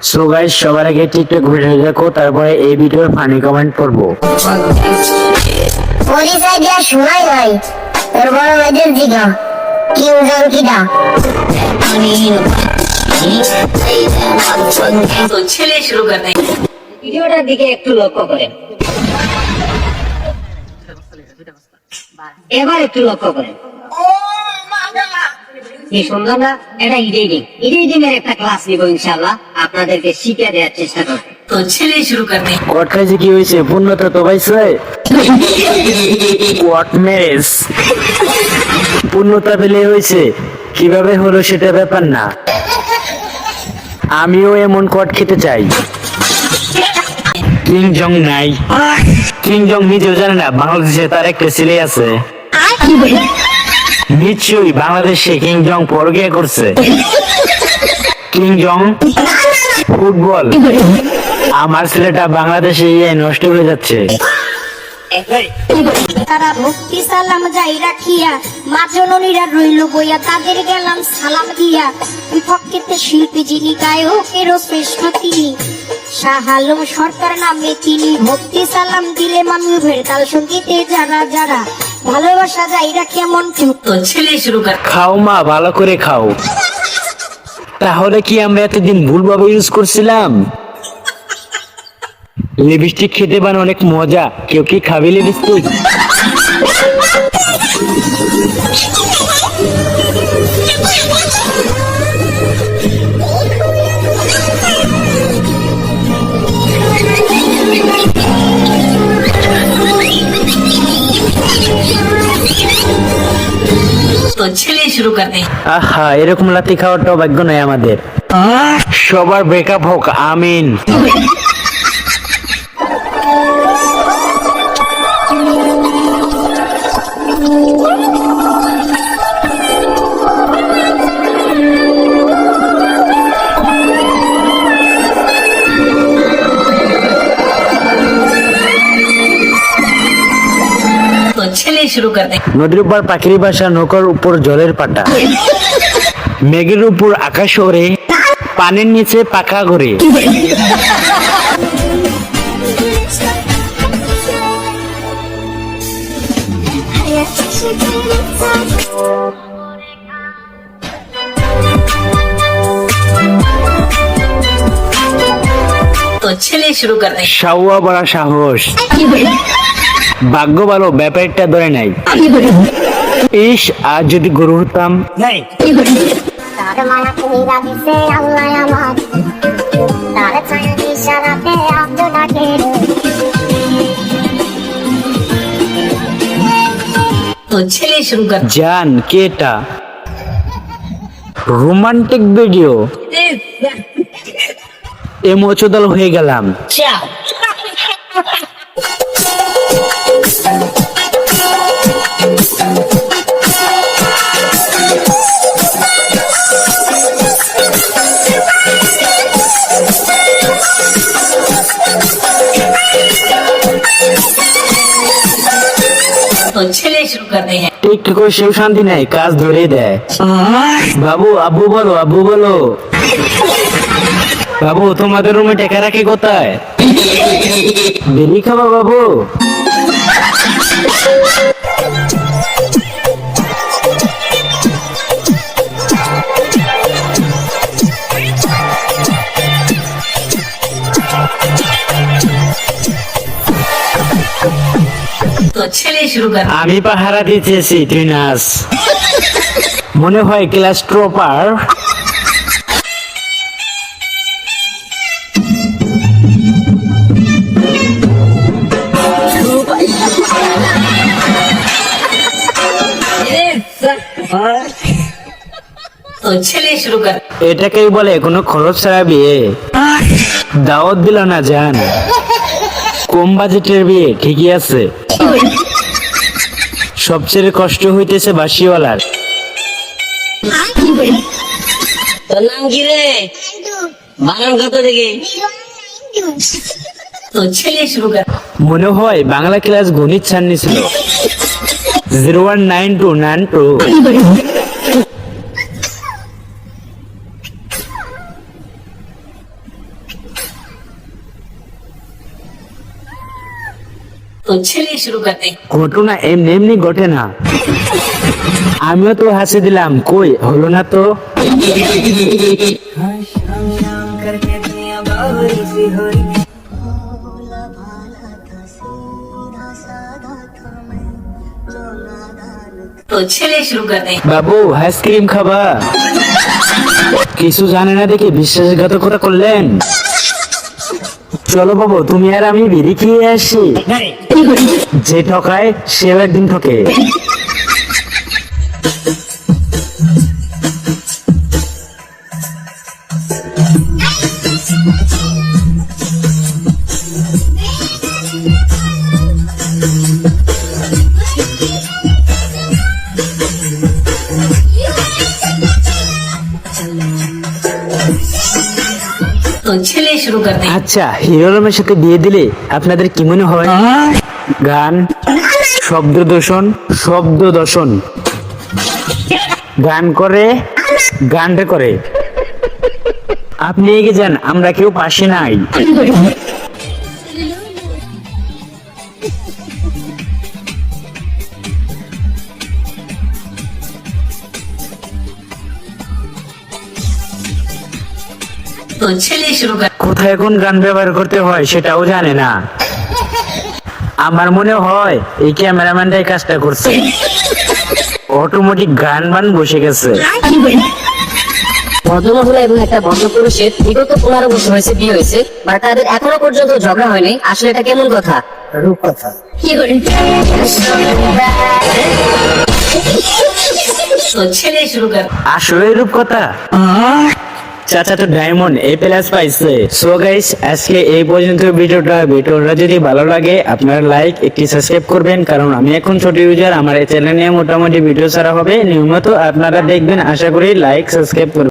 So guys, সবার আগে TikTok video দেখো, তারপরে এই ভিডিওর ফানি কমেন্ট করবো। পরিচয় দেওয়ার সময় নাই, তোর বড় ভাইদের দিঘা কিং জন কিডা। तो चलिए शुरू करते हैं। ভিডিওটার দিকে একটু লক্ষ্য করেন, এবার একটু লক্ষ্য করেন। কি সুন্দর না? এটা এডিটিং এর একটা ক্লাস নিব ইনশাআল্লাহ, আপনাদেরকে শিখিয়ে দেওয়ার চেষ্টা করব। তো চলিয়ে শুরু করতে हैं। কোয়াট কাজে কি হয়েছে? পূর্ণতা তো পাইছে। কোয়াট ম্যারেজ পূর্ণতা পেলে হয়েছে, কিভাবে হলো সেটা ব্যাপার না। আমিও এমন কোয়াট খেতে চাই। কিং জং নাই, কিং জং নিজেও জানে না বাংলাদেশে তার একটা ছেলে আছে। নিশ্চয়ই বাংলাদেশে কিং জং পরকিয়া করছে। কিং জং ফুটবল, আমার ছেলেটা বাংলাদেশে নষ্ট হয়ে যাচ্ছে। তারা ভক্তি সালাম যাই রাখিয়া, মা জননীরা রইল বইয়া, তাদের গেলাম সালাম দিয়া। বিপক্ষেতে শিল্পী যিনি, গায়কেরও শ্রেষ্ঠ তিনি, শাহ আলম সরকার নামে তিনি। ভক্তি সালাম দিলে মামিউভের তাল সঙ্গীতে যারা যারা, ভালোবাসা যাই রাখিয়া মন। তো চলিয়ে শুরু করতে हैं। খাও মা, ভালো করে খাও। তাহলে কি আমরা এতদিন ভুলভাবে ইউজ করছিলাম? লিপস্টিক খেতে পান অনেক মজা, কেউ কি খাবে লিপস্টিক? तो चलिए शुरू करते हैं। আহা, এরকম লাথি খাওয়াটাও ভাগ্য নয় আমাদের। সবার ব্রেকআপ হোক, আমিন। तो चलिए शुरू करते हैं। নদীর উপর পাখির বাসা, নৌকার উপর জলের পাটা, মেঘের উপর আকাশ ওড়ে, পানির নিচে পাখা ঘোরে। तो चलिए शुरू करते हैं। সাউয়া বড়া সাহস, ভাগ্য ভালো ব্যাপারটা ধরে নাই। ইস, আজ যদি গরু হতাম। তার মায়া কইরা দিছে আল্লাহ আমার, তার ছায়া ইশারাতে আব্দ ডাকে। तो चलिए शुरू करते জান কেটা রোমান্টিক ভিডিও हैं। ইমোশনাল হয়ে গেলাম। Ciao. तो चलिए शुरू करते हैं। টিকটক করে সেও শান্তি নাই, কাজ ধরে দেয়। বাবু, আব্বু বলো, আব্বু বলো। বাবু, তোমাদের রুমে টেকা রাখি কোথায়? বিড়ি খাবা বাবু? तो चलिए शुरू करते हैं। আমি পাহারা দিতেছি, তুই নাচ। মনে হয় ক্লাস টপার। तो चलिए शुरू करते हैं। এটাকেই বলে কোনো খরচ ছাড়া বিয়ে। দাওয়াত দিল না জান, কম বাজেটের বিয়ে ঠিকই আছে। সবচেয়ে কষ্ট হইতেছে বাসিওয়ালার। তোর নাম কি রে? বানান কত দেখি? तो चलिए शुरू करते हैं। মনে হয় বাংলা ক্লাস গণিত ছাড় নিছিল। 019292। तो चलिए शुरू करते हैं। ঘটনা এমনি এমনি ঘটে না। আমিও তো হাসি দিলাম, কই হলো না তো। तो चलिए शुरू करते हैं। বাবু আইসক্রিম খাবা? কিছু জানে না দেখে বিশ্বাসঘাতকতা করলেন। চলো বাবু, তুমি আর আমি বিড়ি খেয়ে আসি। যে ঠকায় সেও একদিন ঠকে। तो चलिए शुरू करते हैं। আচ্ছা, হিরো আলমের সাথে বিয়ে দিলে আপনাদের কি মনে হয়? গান, শব্দ দূষণ, গান করে, গানটা করে। আপনি এগিয়ে যান, আমরা কেউ পাশে নাই। तो चलिए शुरू कर। কোথায় কোন গান ব্যবহার করতে হয় সেটাও জানে না। আমার মনে হয় এই ক্যামেরাম্যানটাই কাজটা করছে। অটোমেটিক গান বান বসে গেছে। ভদ্রমহিলা এবং একটা ভদ্রপুরুষের বিগত 15 বছর হয়েছে বিয়ে হয়েছে, বাট তাদের এখনো পর্যন্ত ঝগড়া হয়নি। আসলে এটা কেমন কথা? রূপকথা। तो चलिए शुरू कर। আসলে রূপকথা। চাচা তো ডায়মন্ড এ প্লাস পাইছে। সো গাইস, আজকে এই পর্যন্ত ভিডিওটা যদি ভালো লাগে আপনারা লাইক, একটি সাবস্ক্রাইব করবেন, কারণ আমি এখন ছোট ইউজার, আমার এই চ্যানেল নিয়ে মোটামুটি ভিডিও ছাড়া হবে নিয়মিত, আপনারা দেখবেন। আশা করি লাইক সাবস্ক্রাইব করবেন।